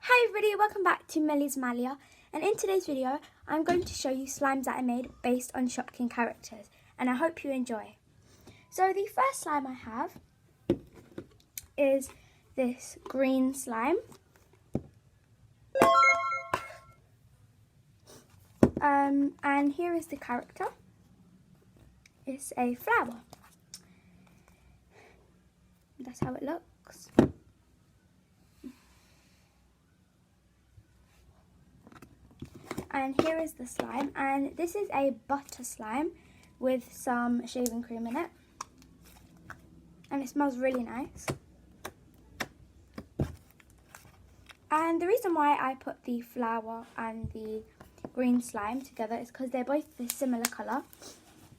Hi everybody, welcome back to Melizza Malia, and in today's video I'm going to show you slimes that I made based on Shopkins characters, and I hope you enjoy. So the first slime I have is this green slime. And here is the character. It's a flower. That's how it looks. And here is the slime, and this is a butter slime with some shaving cream in it, and it smells really nice. And the reason why I put the flower and the green slime together is because they're both the similar colour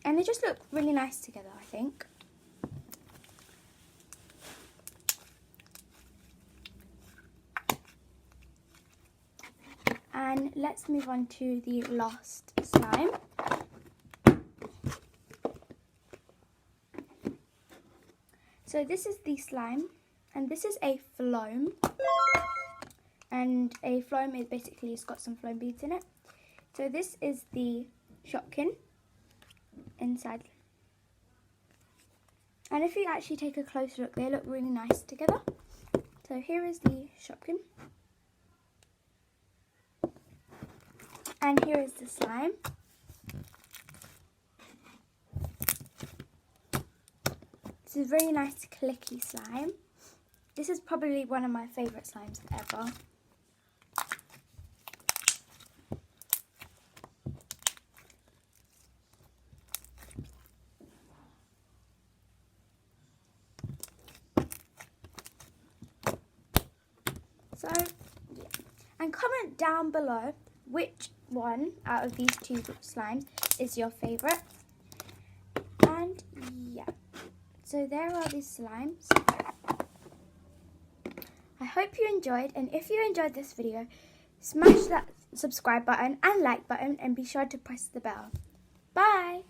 and they just look really nice together, I think. And let's move on to the last slime. So this is the slime, and this is a floam. And a floam is basically, it's got some floam beads in it. So this is the Shopkins inside. And if you actually take a closer look, they look really nice together. So here is the Shopkins. And here is the slime. This is a very nice clicky slime. This is probably one of my favourite slimes ever. So, yeah. And comment down below which one out of these two slimes is your favourite. And yeah, so there are these slimes. I hope you enjoyed, and if you enjoyed this video, smash that subscribe button and like button, and be sure to press the bell. Bye!